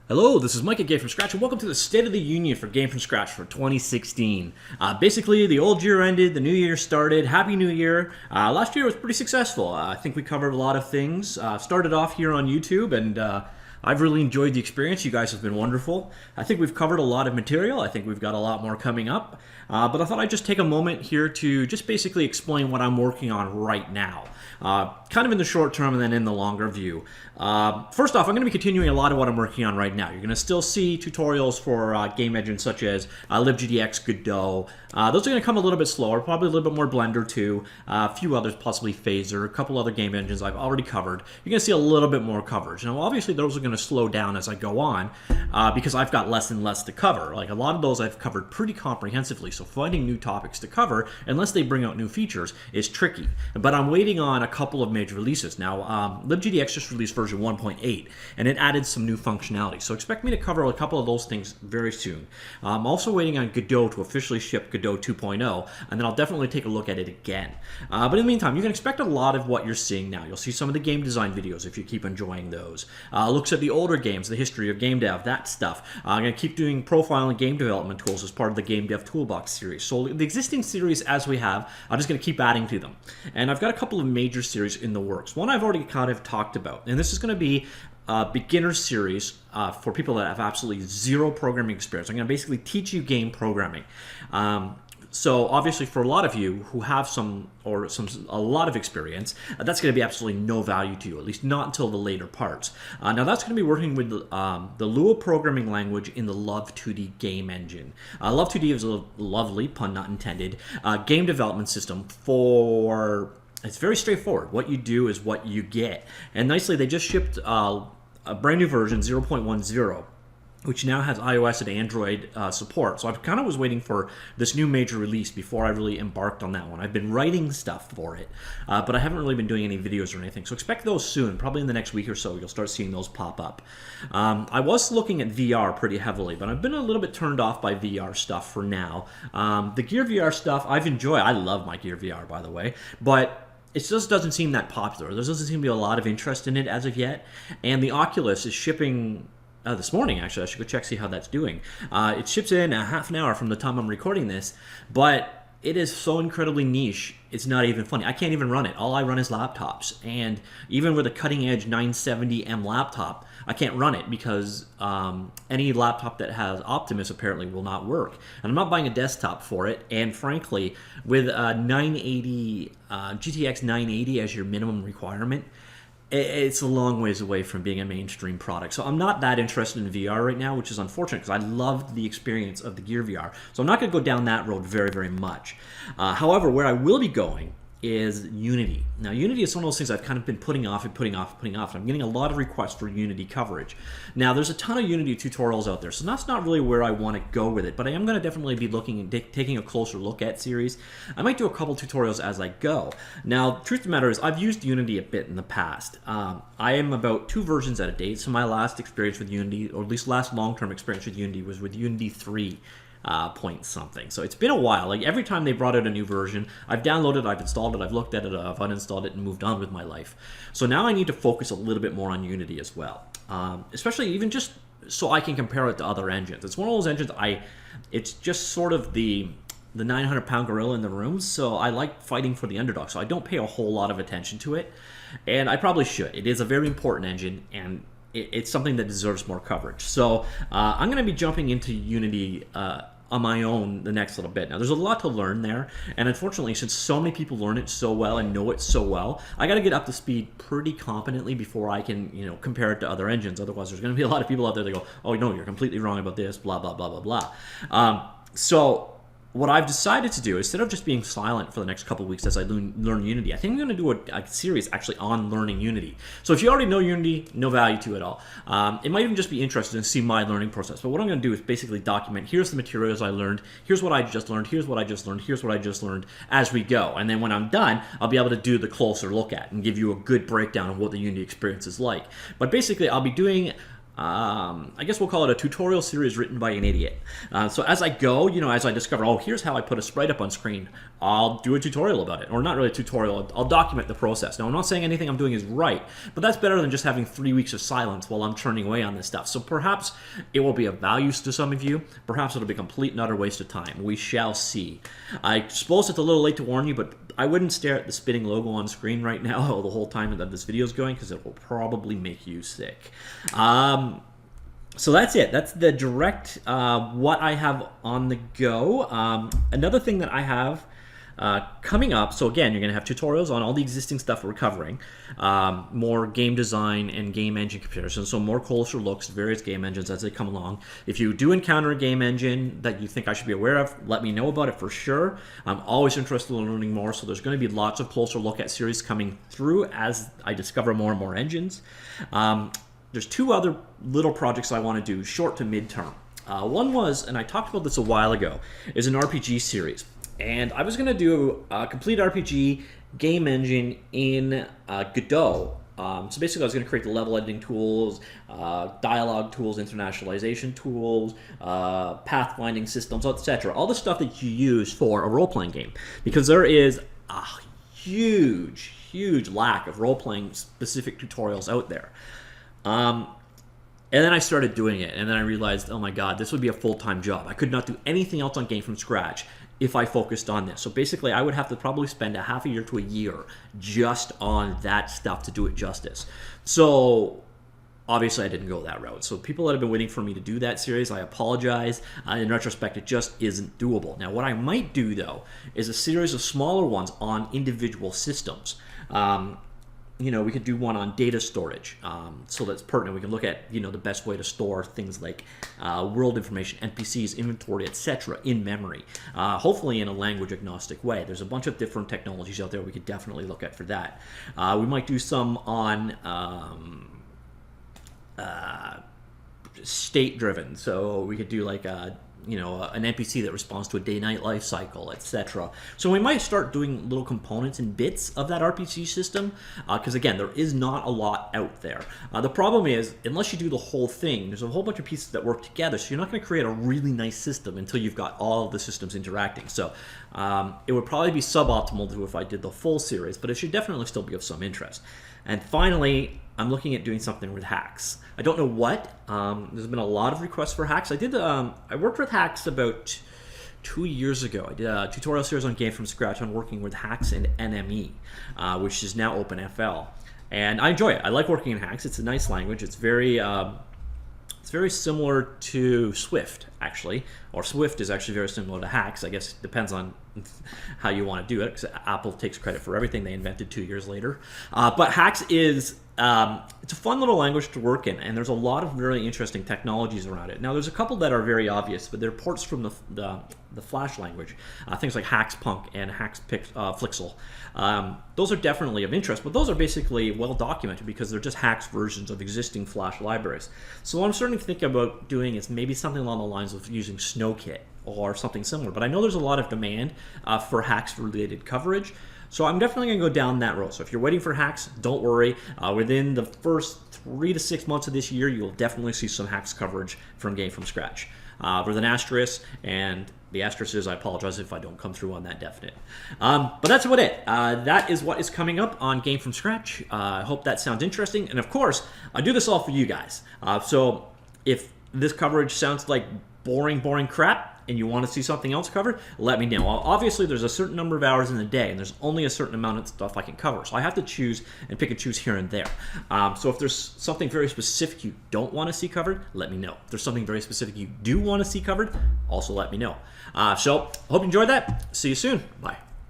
Hello, this is Mike at GameFromScratch, and welcome to the State of the Union for GameFromScratch for 2016. Basically, the old year ended, the new year started. Happy New Year. Last year was pretty successful. I think we covered a lot of things. Started off here on YouTube, and I've really enjoyed the experience. You guys have been wonderful. I think we've covered a lot of material. I think we've got a lot more coming up. But I thought I'd just take a moment here to just basically explain what I'm working on right now. Kind of in the short term and then in the longer view. First off, I'm going to be continuing a lot of what I'm working on right now. You're going to still see tutorials for game engines such as libgdx, Godot. Those are going to come a little bit slower, probably a little bit more Blender too, a few others, possibly Phaser, a couple other game engines I've already covered. You're going to see a little bit more coverage. Now, obviously, those are going to slow down as I go on because I've got less and less to cover. Like a lot of those I've covered pretty comprehensively, so finding new topics to cover, unless they bring out new features, is tricky. But I'm waiting on a couple of major releases. Now, libgdx just released version 1.8, and it added some new functionality. So expect me to cover a couple of those things very soon. I'm also waiting on Godot to officially ship Godot 2.0, and then I'll definitely take a look at it again. But in the meantime, you can expect a lot of what you're seeing now. You'll see some of the game design videos if you keep enjoying those. Looks at the older games, the history of game dev, that stuff. I'm going to keep doing profiling game development tools as part of the Game Dev Toolbox series. So the existing series as we have, I'm just going to keep adding to them. And I've got a couple of major series in the works. One I've already kind of talked about, and this is going to be a beginner series for people that have absolutely zero programming experience. I'm going to basically teach you game programming. So obviously for a lot of you who have a lot of experience, that's going to be absolutely no value to you, at least not until the later parts. Now that's going to be working with the Lua programming language in the Love2D game engine. Love2D is a lovely, pun not intended, game development system for... It's very straightforward. What you do is what you get. And nicely, they just shipped a brand new version, 0.10, which now has iOS and Android support. So I kind of was waiting for this new major release before I really embarked on that one. I've been writing stuff for it, but I haven't really been doing any videos or anything. So expect those soon. Probably in the next week or so, you'll start seeing those pop up. I was looking at VR pretty heavily, but I've been a little bit turned off by VR stuff for now. The Gear VR stuff, I've enjoyed. I love my Gear VR, by the way, but it just doesn't seem that popular. There doesn't seem to be a lot of interest in it as of yet. And the Oculus is shipping this morning, actually. I should go check, see how that's doing. It ships in a half an hour from the time I'm recording this, but it is so incredibly niche, it's not even funny. I can't even run it. All I run is laptops. And even with a cutting-edge 970M laptop, I can't run it because any laptop that has Optimus apparently will not work. And I'm not buying a desktop for it. And frankly, with a 980, GTX 980 as your minimum requirement, it's a long ways away from being a mainstream product. So I'm not that interested in VR right now, which is unfortunate because I loved the experience of the Gear VR. So I'm not going to go down that road very, very much. However, where I will be going is Unity. Now, Unity is one of those things I've kind of been putting off. And I'm getting a lot of requests for Unity coverage. Now, there's a ton of Unity tutorials out there, so that's not really where I want to go with it, but I am going to definitely be looking and taking a closer look at series. I might do a couple tutorials as I go. Now, truth of the matter is, I've used Unity a bit in the past. I am about 2 versions out of date, so my last experience with Unity, or at least last long-term experience with Unity, was with Unity 3. Point something. So it's been a while. Like every time they brought out a new version, I've downloaded it, I've installed it, I've looked at it, I've uninstalled it, and moved on with my life. So now I need to focus a little bit more on Unity as well, especially even just so I can compare it to other engines. It's one of those engines it's just sort of the 900-pound gorilla in the room. So I like fighting for the underdog. So I don't pay a whole lot of attention to it, and I probably should. It is a very important engine, and it's something that deserves more coverage. So I'm going to be jumping into Unity on my own the next little bit. Now, there's a lot to learn there, and unfortunately, since so many people learn it so well and know it so well, I got to get up to speed pretty competently before I can, compare it to other engines. Otherwise, there's going to be a lot of people out there that go, "Oh no, you're completely wrong about this," blah blah blah blah blah. So what I've decided to do, instead of just being silent for the next couple of weeks as I learn Unity, I think I'm going to do a series actually on learning Unity. So if you already know Unity, no value to it all. It might even just be interesting to see my learning process. But what I'm going to do is basically document, here's the materials I learned, here's what I just learned, here's what I just learned, here's what I just learned as we go. And then when I'm done, I'll be able to do the closer look at and give you a good breakdown of what the Unity experience is like. But basically, I'll be doing I guess we'll call it a tutorial series written by an idiot. So as I go, as I discover, oh, here's how I put a sprite up on screen, I'll do a tutorial about it. Or not really a tutorial, I'll document the process. Now, I'm not saying anything I'm doing is right, but that's better than just having 3 weeks of silence while I'm churning away on this stuff. So perhaps it will be of value to some of you. Perhaps it'll be a complete and utter waste of time. We shall see. I suppose it's a little late to warn you, but I wouldn't stare at the spinning logo on screen right now the whole time that this video is going, because it will probably make you sick. So that's it. That's the direct what I have on the go. Another thing that I have coming up, so again, you're going to have tutorials on all the existing stuff we're covering, more game design and game engine comparisons, so more closer looks at various game engines as they come along. If you do encounter a game engine that you think I should be aware of, let me know about it for sure. I'm always interested in learning more, so there's going to be lots of closer look at series coming through as I discover more and more engines. There's 2 other little projects I want to do, short to midterm. One was, and I talked about this a while ago, is an RPG series. And I was going to do a complete RPG game engine in Godot. So basically I was going to create the level editing tools, dialogue tools, internationalization tools, pathfinding systems, etc. All the stuff that you use for a role-playing game. Because there is a huge lack of role-playing specific tutorials out there. And then I started doing it, and then I realized, oh my god, this would be a full-time job. I could not do anything else on Game from Scratch if I focused on this. So basically, I would have to probably spend a half a year to a year just on that stuff to do it justice. So obviously, I didn't go that route. So people that have been waiting for me to do that series, I apologize. In retrospect, it just isn't doable. Now, what I might do, though, is a series of smaller ones on individual systems. We could do one on data storage, so that's pertinent. We can look at, the best way to store things like world information, NPCs, inventory, etc. in memory, hopefully in a language agnostic way. There's a bunch of different technologies out there we could definitely look at for that. We might do some on state-driven, so we could do like an NPC that responds to a day-night life cycle, etc. So we might start doing little components and bits of that RPG system, because again, there is not a lot out there. The problem is, unless you do the whole thing, there's a whole bunch of pieces that work together, so you're not going to create a really nice system until you've got all of the systems interacting. So it would probably be suboptimal to if I did the full series, but it should definitely still be of some interest. And finally, I'm looking at doing something with hacks. I don't know what. There's been a lot of requests for hacks. I worked with hacks about 2 years ago. I did a tutorial series on Game from Scratch on working with hacks and NME, which is now OpenFL. And I enjoy it. I like working in hacks. It's a nice language. It's very similar to Swift, actually. Or Swift is actually very similar to hacks. I guess it depends on how you want to do it, because Apple takes credit for everything they invented 2 years later. But hacks is it's a fun little language to work in, and there's a lot of really interesting technologies around it. Now, there's a couple that are very obvious, but they're ports from the Flash language, things like HacksPunk and HacksFlixel. Those are definitely of interest, but those are basically well documented because they're just hacks versions of existing Flash libraries. So what I'm starting to think about doing is maybe something along the lines of using SnowKit or something similar. But I know there's a lot of demand for hacks-related coverage. So I'm definitely going to go down that road. So if you're waiting for hacks, don't worry. Within the first 3 to 6 months of this year, you'll definitely see some hacks coverage from Game from Scratch. With an asterisk, and the asterisk is, I apologize if I don't come through on that definite. But that's about it. That is what is coming up on Game from Scratch. I hope that sounds interesting. And of course, I do this all for you guys. So if this coverage sounds like boring crap, and you want to see something else covered, let me know. Obviously, there's a certain number of hours in the day, and there's only a certain amount of stuff I can cover. So I have to choose and pick and choose here and there. So if there's something very specific you don't want to see covered, let me know. If there's something very specific you do want to see covered, also let me know. So hope you enjoyed that. See you soon. Bye.